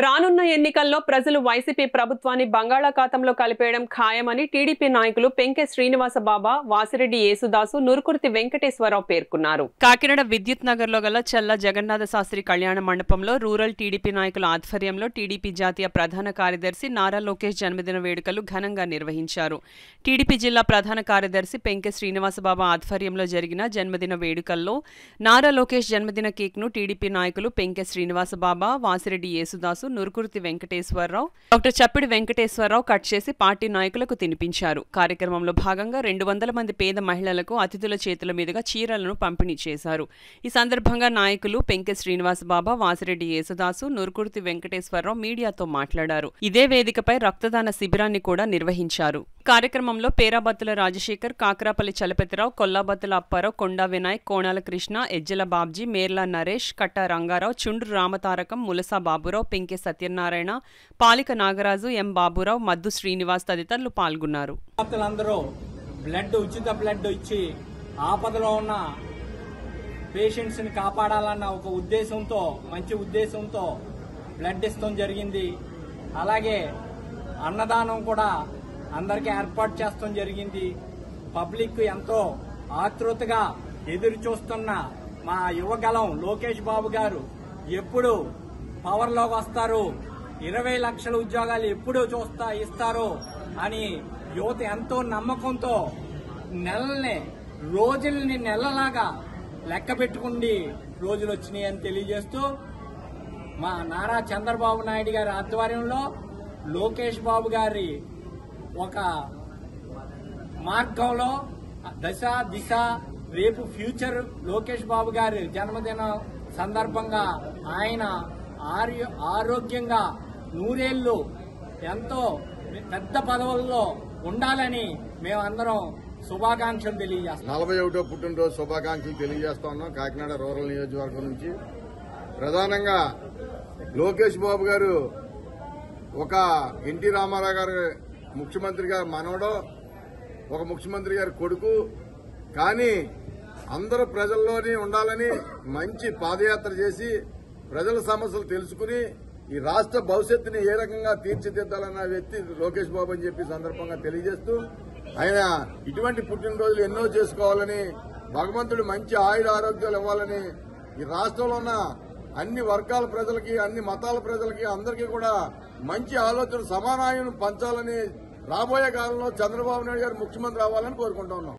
రానున్న ఎన్నికల్లో ప్రజలు వైసీపీ ప్రభుత్వాన్ని బంగాళాఖాతంలో కలిపేయడం ఖాయమని టీడీపీ నాయకులు పెంకె శ్రీనివాస బాబా, వాసిరెడ్డి యేసుదాసు, నురుకుర్తి వెంకటేశ్వరరావు పేర్కొన్నారు. కాకినాడ విద్యుత్ నగర్ లో గల చల్ల జగన్నాథ శాస్త్రి కళ్యాణ మండపంలో రూరల్ టీడీపీ నాయకుల ఆధ్వర్యంలో టీడీపీ జాతీయ ప్రధాన కార్యదర్శి నారా లోకేష్ జన్మదిన వేడుకలు ఘనంగా నిర్వహించారు. టీడీపీ జిల్లా ప్రధాన కార్యదర్శి పెంకె శ్రీనివాస బాబా ఆధ్వర్యంలో జరిగిన జన్మదిన వేడుకల్లో నారా లోకేష్ జన్మదిన కేక్ ను టీడీపీ నాయకులు పెంకె శ్రీనివాస బాబా, వాసిరెడ్డి యేసుదాసు, నురుకుర్తి వెంకటేశ్వరరావు, డాక్టర్ చప్పిడి వెంకటేశ్వరరావు కట్ చేసి పార్టీ నాయకులకు తినిపించారు. కార్యక్రమంలో భాగంగా 200 మంది పేద మహిళలకు అతిథుల చేతుల మీదుగా చీరలను పంపిణీ చేశారు. ఈ సందర్భంగా నాయకులు పెంకె శ్రీనివాస బాబా, వాసిరెడ్డి యేసుదాసు, నురుకుర్తి వెంకటేశ్వరరావు మీడియాతో మాట్లాడారు. ఇదే వేదికపై రక్తదాన శిబిరాన్ని కూడా నిర్వహించారు. కార్యక్రమంలో పేరాబత్తుల రాజశేఖర్, కాకరాపల్లి చలపతిరావు, కొల్లాబత్తుల అప్పారావు, కొండా వినాయక్, కోణాల కృష్ణ, ఎజ్జల బాబ్జీ, మేర్లా నరేష్, కట్ట రంగారావు, చుండ్రు రామతారకం, ములసా బాబురావు, పెంకె సత్యనారాయణ, పాలిక నాగరాజు, ఎం బాబురావు, మద్దు శ్రీనివాస్ తదితరులు పాల్గొన్నారు. ఉచిత బ్లడ్ ఇచ్చి ఆపదలో ఉన్న పేషెంట్స్ ని కాపాడాలన్న ఒక ఉద్దేశంతో, మంచి ఉద్దేశంతో బ్లడ్ ఇస్తాం జరిగింది. అలాగే అన్నదానం కూడా అందరికీ ఏర్పాటు చేస్తాం జరిగింది. పబ్లిక్ ఎంతో ఆతృతగా ఎదురు చూస్తున్న మా యువగలం లోకేష్ బాబు గారు ఎప్పుడు పవర్లోకి వస్తారు, 20 లక్షల ఉద్యోగాలు ఎప్పుడు ఇస్తారు అని యువత ఎంతో నమ్మకంతో రోజుల్ని నెలలాగా లెక్క పెట్టుకుని రోజులు వచ్చినాయని తెలియజేస్తూ, మా నారా చంద్రబాబు నాయుడు గారి ఆధ్వర్యంలో లోకేష్ బాబు గారి ఒక మార్గంలో దిశ రేపు ఫ్యూచర్ లోకేష్ బాబు గారి జన్మదిన సందర్భంగా ఆయన ఆరోగ్యంగా 100 ఏళ్లు ఎంతో పెద్ద పదవుల్లో ఉండాలని మేమందరం శుభాకాంక్షలు తెలియజేస్తాం. 41వ పుట్టినరోజు శుభాకాంక్షలు తెలియజేస్తా ఉన్నాం. కాకినాడ రూరల్ నియోజకవర్గం నుంచి ప్రధానంగా లోకేష్ బాబు గారు ఒక ఎన్టీ రామారావు గారు ముఖ్యమంత్రి గారు మనవడో, ఒక ముఖ్యమంత్రి గారి కొడుకు, కానీ అందరూ ప్రజల్లోనే ఉండాలని మంచి పాదయాత్ర చేసి ప్రజల సమస్యలు తెలుసుకుని ఈ రాష్ట్ర భవిష్యత్తుని ఏ రకంగా తీర్చిదిద్దాలన్న వ్యక్తి లోకేష్ బాబు అని చెప్పి సందర్భంగా తెలియజేస్తూ, ఆయన ఇటువంటి పుట్టినరోజులు ఎన్నో చేసుకోవాలని, భగవంతుడు మంచి ఆయుర ఆరోగ్యాలు ఇవ్వాలని, ఈ రాష్ట్రంలో ఉన్న అన్ని వర్గాల ప్రజలకి, అన్ని మతాల ప్రజలకి అందరికీ కూడా మంచి ఆలోచన, సమానాయం పంచాలని, రాబోయే కాలంలో చంద్రబాబు నాయుడు గారు ముఖ్యమంత్రి అవ్వాలని కోరుకుంటా ఉన్నాం.